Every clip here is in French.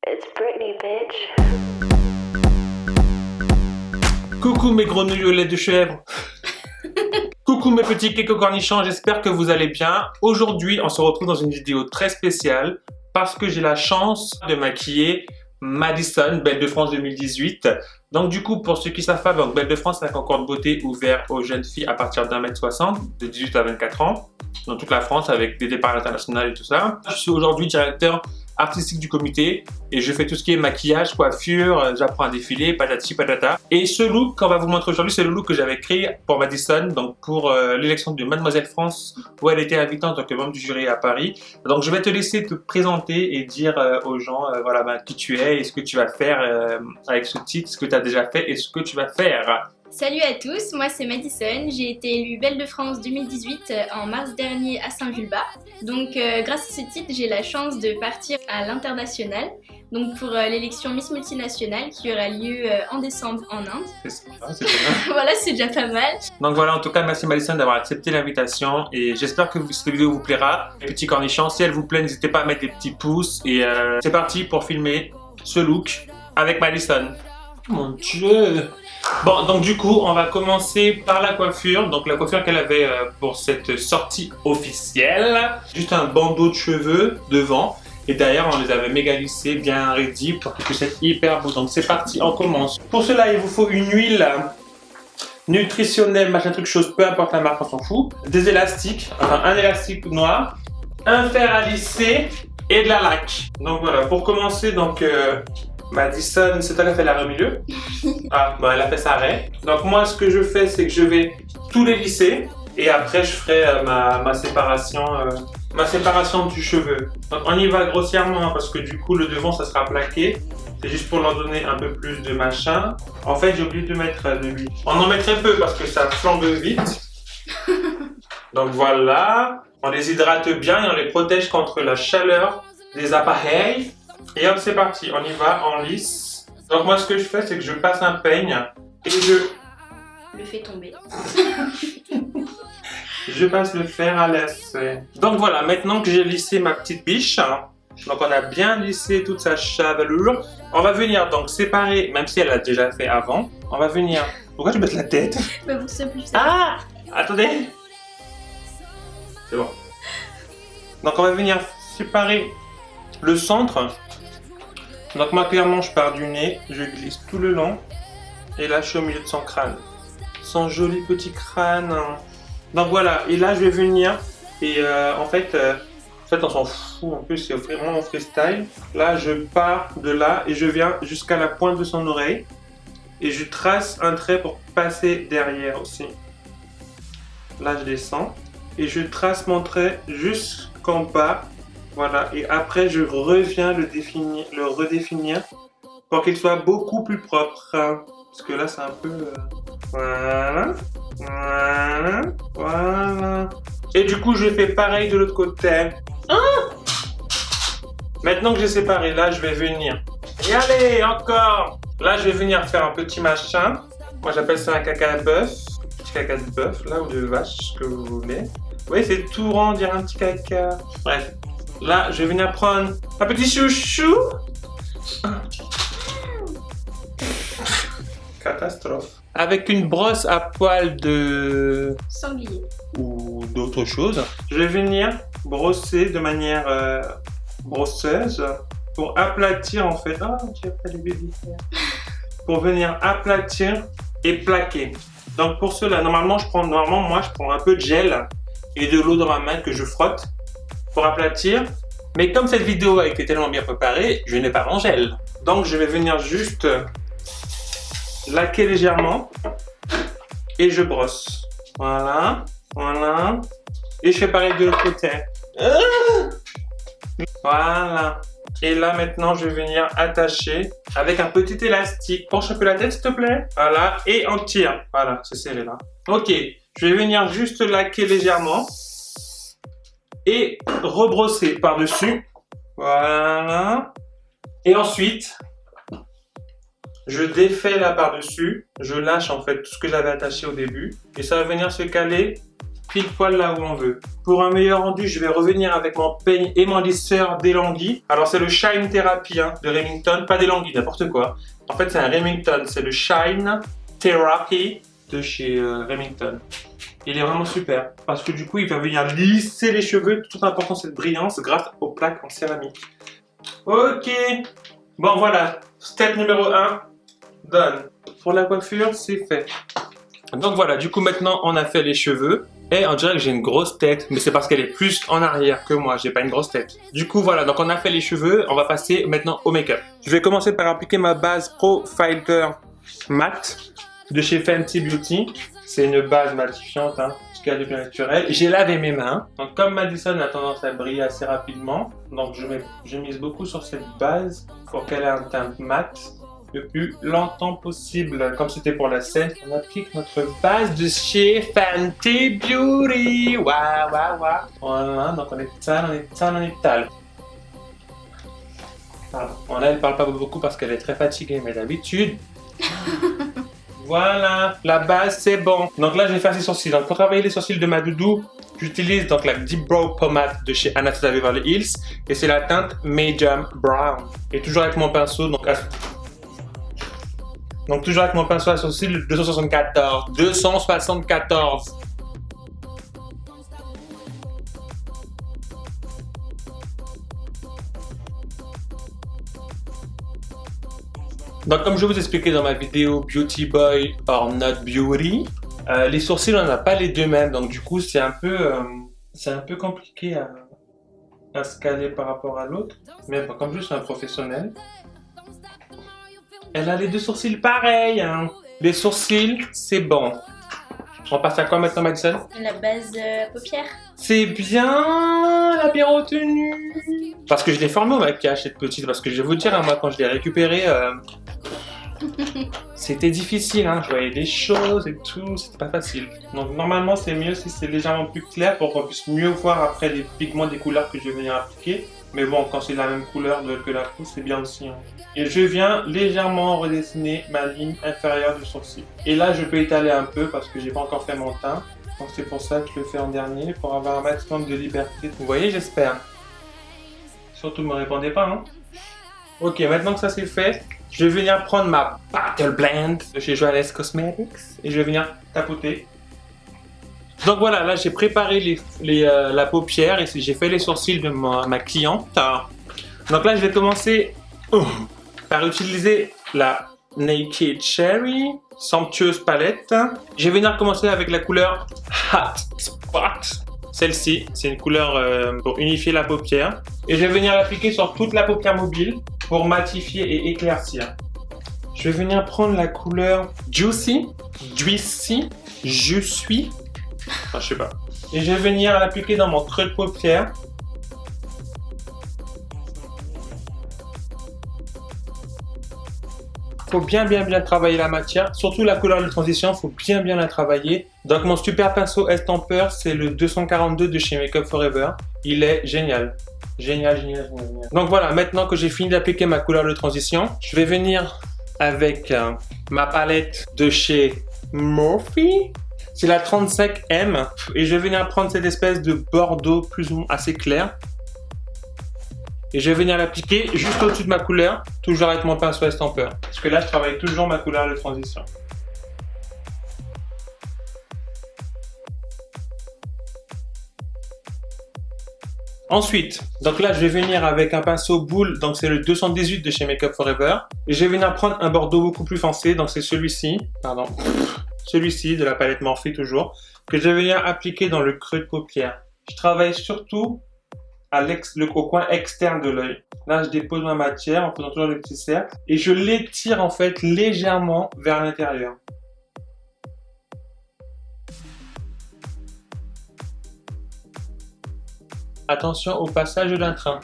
It's Britney, bitch. Coucou mes grenouilles au lait de chèvre. Coucou mes petits cakes au cornichons, j'espère que vous allez bien. Aujourd'hui, on se retrouve dans une vidéo très spéciale parce que j'ai la chance de maquiller Madison, Belle de France 2018. Donc du coup, pour ceux qui savent pas, donc Belle de France, c'est un concours de beauté ouvert aux jeunes filles à partir d'1m60, de 18 à 24 ans, dans toute la France avec des départs internationaux et tout ça. Je suis aujourd'hui directeur artistique du comité et je fais tout ce qui est maquillage, coiffure, j'apprends à défiler, patati patata. Et ce look qu'on va vous montrer aujourd'hui, c'est le look que j'avais créé pour Madison, donc pour l'élection de Mademoiselle France, où elle était invitée en tant que membre du jury à Paris. Donc je vais te laisser te présenter et dire aux gens voilà, qui tu es et ce que tu vas faire avec ce titre, ce que tu as déjà fait et ce que tu vas faire. Salut à tous, moi c'est Madison, j'ai été élue Belle de France 2018 en mars dernier à Saint-Julbas. Donc grâce à ce titre, j'ai la chance de partir à l'international, donc pour l'élection Miss Multinationale qui aura lieu en décembre en Inde. C'est sympa, c'est bien. Voilà, c'est déjà pas mal. Donc voilà, en tout cas, merci Madison d'avoir accepté l'invitation et j'espère que cette vidéo vous plaira. Les petits cornichons, si elle vous plaît, n'hésitez pas à mettre des petits pouces et c'est parti pour filmer ce look avec Madison. Mon Dieu! Bon, donc du coup, on va commencer par la coiffure. Donc la coiffure qu'elle avait pour cette sortie officielle. Juste un bandeau de cheveux devant. Et derrière, on les avait méga lissés, bien ready pour qu'ils puissent être hyper beaux. Donc c'est parti, on commence. Pour cela, il vous faut une huile nutritionnelle, machin truc chose, peu importe la marque, on s'en fout. Des élastiques, enfin un élastique noir, un fer à lisser et de la laque. Donc voilà, pour commencer, donc... Madison, c'est toi qui as fait l'arrêt au milieu. Ah, bon, elle a fait sa raie. Donc moi, ce que je fais, c'est que je vais tous les lisser et après, je ferai ma séparation du cheveu. Donc on y va grossièrement hein, parce que du coup, le devant, ça sera plaqué. C'est juste pour leur donner un peu plus de machin. En fait, j'ai oublié de mettre de l'huile. On en met très peu parce que ça flambe vite. Donc voilà. On les hydrate bien et on les protège contre la chaleur des appareils. Et hop, c'est parti, on y va en lisse. Donc moi, ce que je fais, c'est que je passe un peigne et Le fais tomber. je passe le fer à l'essai. Donc voilà, maintenant que j'ai lissé ma petite biche, donc on a bien lissé toute sa chevelure, on va venir donc séparer, même si elle a déjà fait avant, on va venir... Pourquoi tu baisses la tête? Bah pour que ce soit plus simple. Ah! Attendez! C'est bon. Donc on va venir séparer le centre. Donc moi clairement je pars du nez, je glisse tout le long et là je suis au milieu de son crâne. Son joli petit crâne. Donc voilà, et là je vais venir et en fait on s'en fout, en plus c'est vraiment mon freestyle. Là je pars de là et je viens jusqu'à la pointe de son oreille et je trace un trait pour passer derrière aussi. Là je descends et je trace mon trait jusqu'en bas. Voilà, et après je reviens le redéfinir pour qu'il soit beaucoup plus propre. Parce que là c'est un peu... Voilà, voilà, voilà. Et du coup je fais pareil de l'autre côté. Maintenant que j'ai séparé, là je vais venir. Et allez, encore. Là je vais venir faire un petit machin. Moi j'appelle ça un caca à bœuf. Petit caca de bœuf, là, ou de vache, ce que vous voulez. Vous voyez, c'est tout rond, on dirait un petit caca. Bref. Là, je vais venir prendre un petit chouchou. Catastrophe. Avec une brosse à poils de... Sanglier. ou d'autres choses. Je vais venir brosser de manière brosseuse pour aplatir en fait. Oh, j'ai pas du baby hair. Pour venir aplatir et plaquer. Donc pour cela, normalement je prends un peu de gel et de l'eau dans ma main que je frotte pour aplatir, mais comme cette vidéo a été tellement bien préparée, je n'ai pas mon gel. Donc je vais venir juste laquer légèrement et je brosse. Voilà, voilà. Et je fais pareil de l'autre côté. Voilà. Et là maintenant je vais venir attacher avec un petit élastique. Penche un peu la tête s'il te plaît. Voilà, et on tire. Voilà, c'est serré là. Ok, je vais venir juste laquer légèrement. Et rebrosser par-dessus. Voilà. Et ensuite, je défais là par-dessus. Je lâche en fait tout ce que j'avais attaché au début. Et ça va venir se caler pile poil là où on veut. Pour un meilleur rendu, je vais revenir avec mon peigne et mon lisseur d'Elonghi. Alors c'est le Shine Therapy hein, de Remington, pas d'Elonghi, n'importe quoi. En fait c'est un Remington, c'est le Shine Therapy de chez Remington. Il est vraiment super parce que du coup il va venir lisser les cheveux, tout en apportant cette brillance grâce aux plaques en céramique. Ok, bon voilà, step numéro 1, done. Pour la coiffure, c'est fait. Donc voilà, du coup maintenant on a fait les cheveux et on dirait que j'ai une grosse tête, mais c'est parce qu'elle est plus en arrière que moi, j'ai pas une grosse tête. Du coup voilà, donc on a fait les cheveux, on va passer maintenant au make-up. Je vais commencer par appliquer ma base Pro Filter Matte de chez Fenty Beauty. C'est une base matifiante, hein, ce qu'il y a de bien naturel. J'ai lavé mes mains, donc comme Madison a tendance à briller assez rapidement, donc je mise beaucoup sur cette base pour qu'elle ait un teint mat le plus longtemps possible. Comme c'était pour la scène, on applique notre base de chez Fenty Beauty. Waouh, waouh, waouh. Voilà, donc on étale. Pardon. Bon, là, elle parle pas beaucoup parce qu'elle est très fatiguée, mais d'habitude. Voilà, la base c'est bon. Donc là, je vais faire ses sourcils. Donc pour travailler les sourcils de ma doudou, j'utilise donc la Deep Brow Pomade de chez Anastasia Beverly Hills et c'est la teinte Medium Brown. Et toujours avec mon pinceau, donc toujours avec mon pinceau à sourcils 274. Donc comme je vous expliquais dans ma vidéo Beauty Boy or Not Beauty, les sourcils on n'a pas les deux mêmes, donc du coup c'est un peu compliqué à se caler par rapport à l'autre. Mais bon, comme je suis un professionnel, elle a les deux sourcils pareils. Hein. Les sourcils, c'est bon. On passe à quoi maintenant, Madison? La base paupière. C'est bien, la bien retenue. Parce que je l'ai formée au maquillage cette petite, parce que je vais vous dire, hein, moi quand je l'ai récupérée, c'était difficile, hein. Je voyais des choses et tout, c'était pas facile. Donc normalement c'est mieux si c'est légèrement plus clair pour qu'on puisse mieux voir après les pigments des couleurs que je vais venir appliquer. Mais bon, quand c'est la même couleur que la peau, c'est bien aussi. Hein. Et je viens légèrement redessiner ma ligne inférieure du sourcil. Et là, je peux étaler un peu parce que j'ai pas encore fait mon teint. Donc c'est pour ça que je le fais en dernier, pour avoir un maximum de liberté. Vous voyez, j'espère. Surtout, ne me répondez pas, hein. Ok, maintenant que ça c'est fait, je vais venir prendre ma Battle Blend de chez Joannès Cosmetics et je vais venir tapoter. Donc voilà, là j'ai préparé la paupière et j'ai fait les sourcils de ma cliente. Donc là je vais commencer par utiliser la Naked Cherry, somptueuse palette. Je vais venir commencer avec la couleur Hot Spot. Celle-ci, c'est une couleur pour unifier la paupière. Et je vais venir l'appliquer sur toute la paupière mobile pour matifier et éclaircir. Je vais venir prendre la couleur Juicy, je suis. Enfin, je sais pas. Et je vais venir l'appliquer dans mon creux de paupière. Faut bien travailler la matière, surtout la couleur de transition, faut bien la travailler. Donc mon super pinceau estampeur, c'est le 242 de chez Make Up Forever. Il est génial. Génial. Donc voilà, maintenant que j'ai fini d'appliquer ma couleur de transition, je vais venir avec ma palette de chez Morphe. C'est la 35M et je vais venir prendre cette espèce de bordeaux plus ou moins assez clair. Et je vais venir l'appliquer juste au-dessus de ma couleur, toujours avec mon pinceau estampeur. Parce que là, je travaille toujours ma couleur de transition. Ensuite, donc là, je vais venir avec un pinceau boule, donc c'est le 218 de chez Make Up Forever. Et je vais venir prendre un bordeaux beaucoup plus foncé, donc c'est celui-ci, celui-ci de la palette Morphe toujours, que je vais venir appliquer dans le creux de paupière. Je travaille surtout au coin externe de l'œil. Là, je dépose ma matière en faisant toujours le petit cercle et je l'étire en fait légèrement vers l'intérieur. Attention au passage d'un train.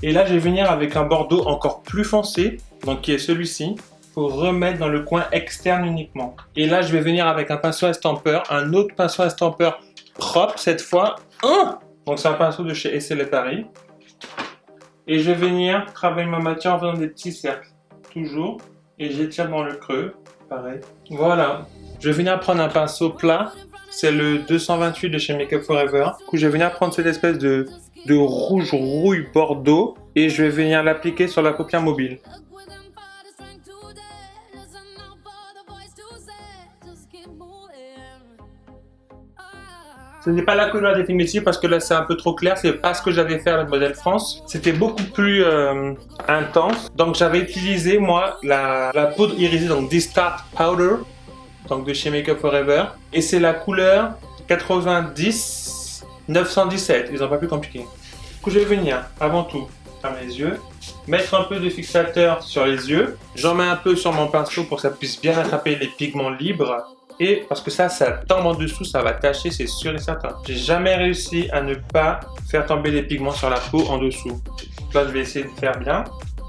Et là, je vais venir avec un bordeaux encore plus foncé, donc qui est celui-ci, pour remettre dans le coin externe uniquement. Et là, je vais venir avec un pinceau estampeur, un autre pinceau estampeur propre cette fois. Donc c'est un pinceau de chez Essay Paris. Et je vais venir travailler ma matière en faisant des petits cercles, toujours. Et j'étire dans le creux, pareil. Voilà. Je vais venir prendre un pinceau plat. C'est le 228 de chez Make Up For Ever. Du coup, je vais venir prendre cette espèce de rouge rouille bordeaux et je vais venir l'appliquer sur la paupière mobile. Ce n'est pas la couleur définitive parce que là c'est un peu trop clair, c'est pas ce que j'avais fait avec Modèle France. C'était beaucoup plus intense. Donc j'avais utilisé moi la poudre irisée, donc Distart Powder, donc de chez Make Up For Ever. Et c'est la couleur 90 917, ils n'ont pas plus compliqué. Du coup je vais venir avant tout faire mes yeux, mettre un peu de fixateur sur les yeux. J'en mets un peu sur mon pinceau pour que ça puisse bien attraper les pigments libres. Et parce que ça tombe en dessous, ça va tacher, c'est sûr et certain. J'ai jamais réussi à ne pas faire tomber les pigments sur la peau en dessous. Là, je vais essayer de faire bien.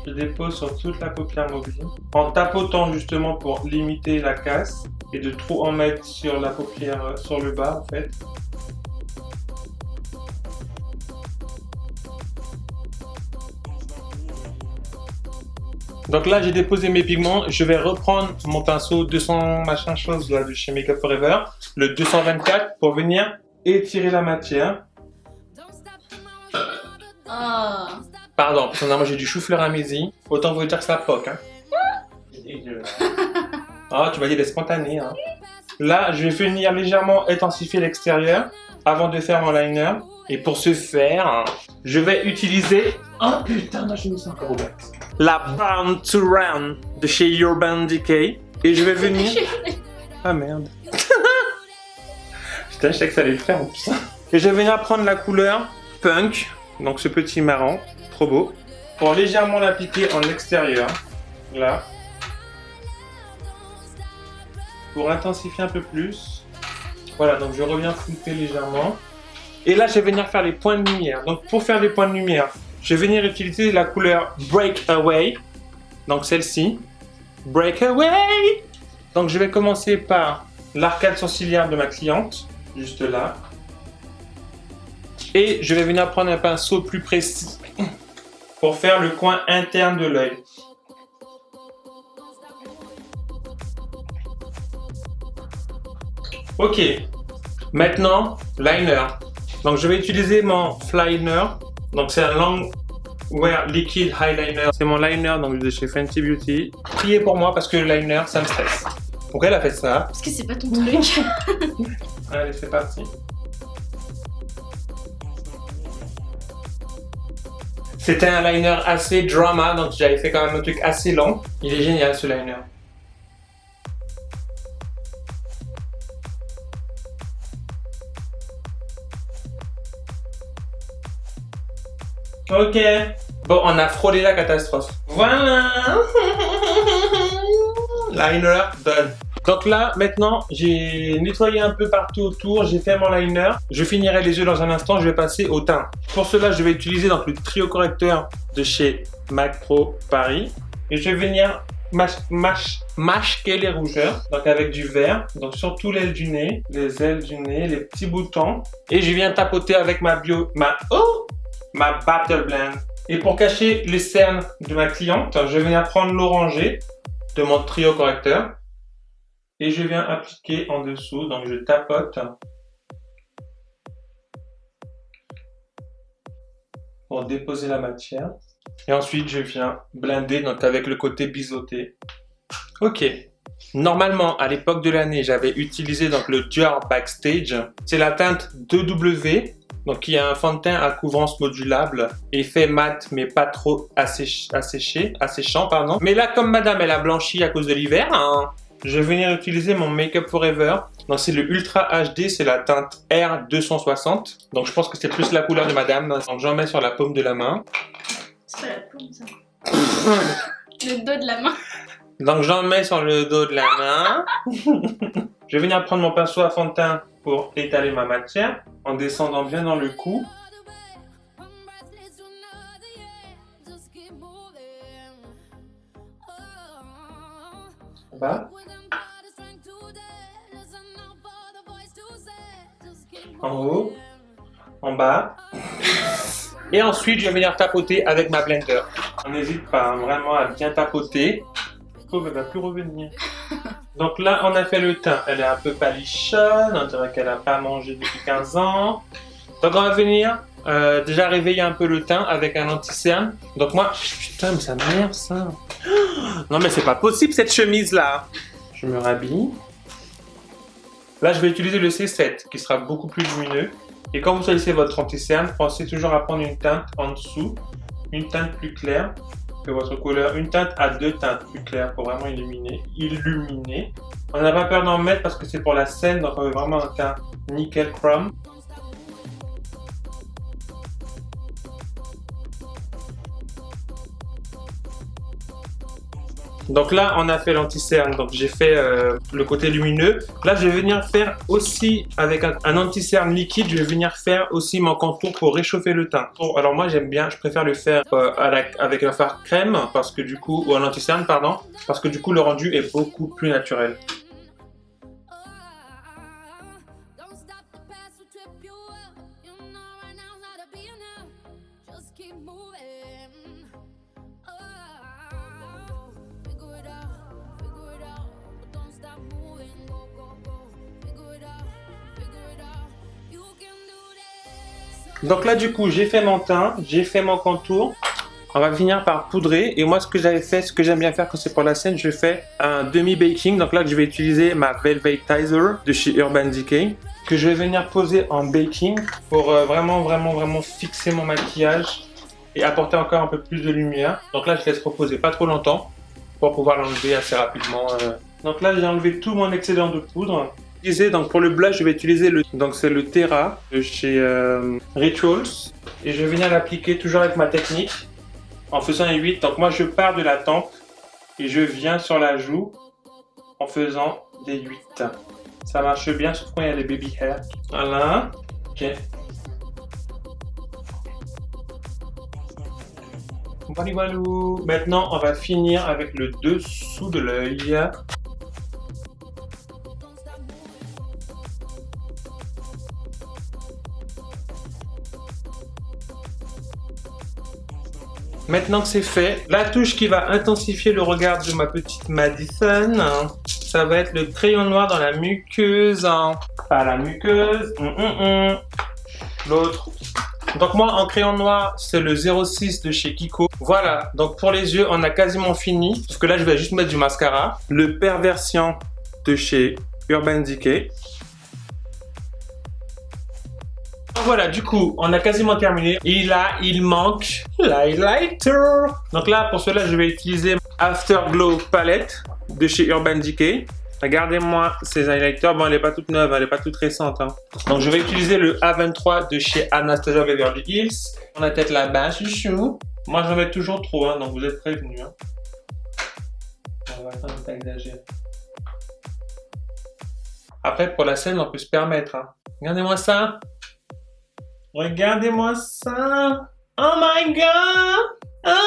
Je dépose sur toute la paupière mobile en tapotant justement pour limiter la casse et de trop en mettre sur la paupière, sur le bas en fait. Donc là, j'ai déposé mes pigments. Je vais reprendre mon pinceau 200 machin chose là de chez Make Up For Ever, le 224, pour venir étirer la matière. Oh. Pardon, parce que moi j'ai du chou-fleur à midi. Autant vous dire que ça poque. Hein. Ah, tu vas dire des spontanés. Hein. Là, je vais venir légèrement intensifier l'extérieur avant de faire mon liner. Et pour ce faire, je vais utiliser... Oh putain, là je me sens encore au bac. La Bound to Run de chez Urban Decay. Et je vais venir... Ah merde. Putain, je sais que ça allait le faire en plus. Et je vais venir prendre la couleur Punk, donc ce petit marron, trop beau, pour légèrement l'appliquer en extérieur, là. Pour intensifier un peu plus. Voilà, donc je reviens flouter légèrement. Et là, je vais venir faire les points de lumière. Donc pour faire les points de lumière, je vais venir utiliser la couleur Breakaway, donc celle-ci, Breakaway. Donc je vais commencer par l'arcade sourcilière de ma cliente, juste là. Et je vais venir prendre un pinceau plus précis pour faire le coin interne de l'œil. Ok, maintenant, liner. Donc je vais utiliser mon Flyliner. Donc c'est un Longwear Liquid Eyeliner. C'est mon liner donc de chez Fenty Beauty. Priez pour moi parce que le liner ça me stresse. Pourquoi elle a fait ça? Parce que c'est pas ton truc. Allez, c'est parti. C'était un liner assez drama, donc j'avais fait quand même un truc assez long. Il est génial ce liner. Ok. Bon, on a frôlé la catastrophe. Voilà. Liner done. Donc là, maintenant, j'ai nettoyé un peu partout autour. J'ai fait mon liner. Je finirai les yeux dans un instant. Je vais passer au teint. Pour cela, je vais utiliser donc le trio correcteur de chez MAC Pro Paris. Et je vais venir masquer les rougeurs. Donc avec du vert. Donc surtout l'aile du nez, les ailes du nez, les petits boutons. Et je viens tapoter avec ma Battle Blend. Et pour cacher les cernes de ma cliente, je viens prendre l'orangé de mon trio correcteur et je viens appliquer en dessous. Donc je tapote pour déposer la matière. Et ensuite je viens blender donc avec le côté biseauté. Ok. Normalement, à l'époque de l'année, j'avais utilisé donc le Dior Backstage. C'est la teinte 2W. Donc il y a un fond de teint à couvrance modulable, effet mat mais pas trop asséchant pardon. Mais là comme madame elle a blanchi à cause de l'hiver, hein, je vais venir utiliser mon Make Up For Ever. Donc c'est le Ultra HD, c'est la teinte R260. Donc je pense que c'est plus la couleur de madame. Donc j'en mets sur la paume de la main. C'est pas la paume ça. Le dos de la main. Donc j'en mets sur le dos de la main. Je vais venir prendre mon pinceau à fond de teint pour étaler ma matière en descendant bien dans le cou. Bas. En haut. En bas. Et ensuite, je vais venir tapoter avec ma blender. On n'hésite pas hein, vraiment à bien tapoter. Oh, elle va plus revenir. Donc là, on a fait le teint. Elle est un peu palichonne, on dirait qu'elle n'a pas mangé depuis 15 ans. Donc on va venir déjà réveiller un peu le teint avec un anti-cerne. Donc moi, putain, mais ça m'énerve ça. Non mais c'est pas possible cette chemise là. Je me rhabille. Là, je vais utiliser le C7 qui sera beaucoup plus lumineux. Et quand vous choisissez votre anti-cerne, pensez toujours à prendre une teinte en dessous, une teinte plus claire que votre couleur, une teinte à 2 teintes plus claires pour vraiment illuminer. On n'a pas peur d'en mettre parce que c'est pour la scène, donc on veut vraiment un teint nickel chrome. Donc là, on a fait l'anti-cerne, donc j'ai fait le côté lumineux. Là, je vais venir faire aussi, avec un anti-cerne liquide, je vais venir faire aussi mon contour pour réchauffer le teint. Bon, alors moi, j'aime bien, je préfère le faire avec un fard crème, parce que du coup, ou un anti-cerne, pardon, parce que du coup, le rendu est beaucoup plus naturel. Donc là du coup j'ai fait mon teint, j'ai fait mon contour. On va finir par poudrer. Et moi ce que j'avais fait, ce que j'aime bien faire quand c'est pour la scène, je fais un demi-baking. Donc là je vais utiliser ma Velvetizer de chez Urban Decay, que je vais venir poser en baking pour vraiment fixer mon maquillage et apporter encore un peu plus de lumière. Donc là je laisse reposer pas trop longtemps pour pouvoir l'enlever assez rapidement. Donc là j'ai enlevé tout mon excédent de poudre. Donc pour le blush, je vais utiliser c'est le Terra de chez Rituals et je vais venir l'appliquer toujours avec ma technique en faisant un 8. Donc moi je pars de la tempe et je viens sur la joue en faisant des 8. Ça marche bien, sauf quand il y a les baby hair. Voilà. Ok. Voilà. Maintenant on va finir avec le dessous de l'œil. Maintenant que c'est fait, la touche qui va intensifier le regard de ma petite Madison, ça va être le crayon noir dans la muqueuse. Pas la muqueuse, l'autre. Donc moi en crayon noir, c'est le 06 de chez Kiko. Voilà, donc pour les yeux, on a quasiment fini. Parce que là, je vais juste mettre du mascara. Le Perversion de chez Urban Decay. Voilà, du coup, on a quasiment terminé. Et là, il manque l'highlighter. Donc là, pour cela, je vais utiliser Afterglow Palette de chez Urban Decay. Regardez-moi ces highlighters. Bon, elle n'est pas toute neuve, elle n'est pas toute récente. Donc, je vais utiliser le A23 de chez Anastasia Beverly Hills. On a peut-être la base chouchou. Moi, j'en mets toujours trop, donc vous êtes prévenus. On va attendre de pas exagérer. Après, pour la scène, on peut se permettre. Regardez-moi ça. Regardez-moi ça! Oh my god! Ah,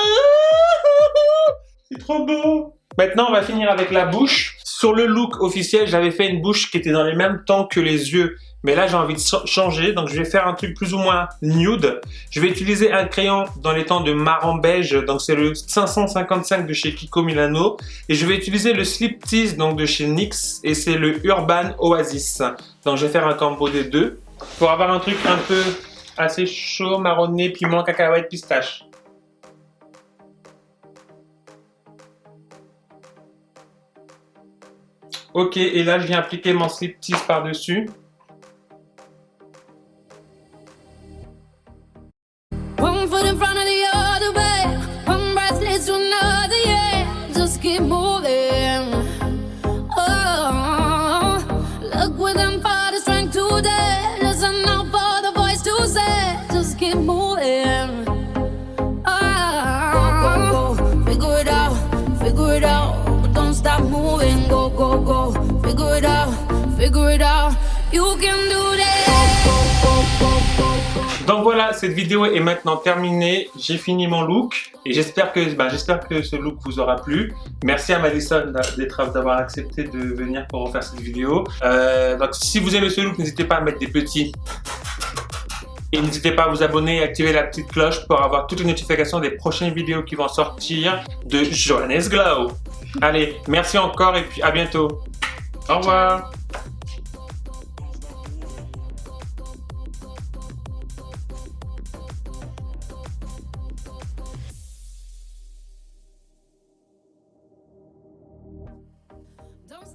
c'est trop beau! Maintenant, on va finir avec la bouche. Sur le look officiel, j'avais fait une bouche qui était dans les mêmes tons que les yeux. Mais là, j'ai envie de changer. Donc, je vais faire un truc plus ou moins nude. Je vais utiliser un crayon dans les tons de marron beige. Donc, c'est le 555 de chez Kiko Milano. Et je vais utiliser le Slip Tease donc de chez NYX. Et c'est le Urban Oasis. Donc, je vais faire un combo des deux. Pour avoir un truc un peu assez chaud, marronné, piment, cacahuète, pistache. Ok, et là je viens appliquer mon slip tease par-dessus. One foot in front of the other way, one breath leads to another, yeah. Just keep moving. Oh, look within for the strength today. Listen now for the voice to say. Just keep moving. Oh, figure it out, but don't stop moving. Go, go, go, figure it out, you can do that. Donc voilà, cette vidéo est maintenant terminée. J'ai fini mon look et j'espère que ce look vous aura plu. Merci à Madison d'avoir accepté de venir pour refaire cette vidéo. Donc si vous aimez ce look, n'hésitez pas à mettre des petits. Et n'hésitez pas à vous abonner et activer la petite cloche pour avoir toutes les notifications des prochaines vidéos qui vont sortir de Johannes Glow. Allez, merci encore et puis à bientôt. Au revoir.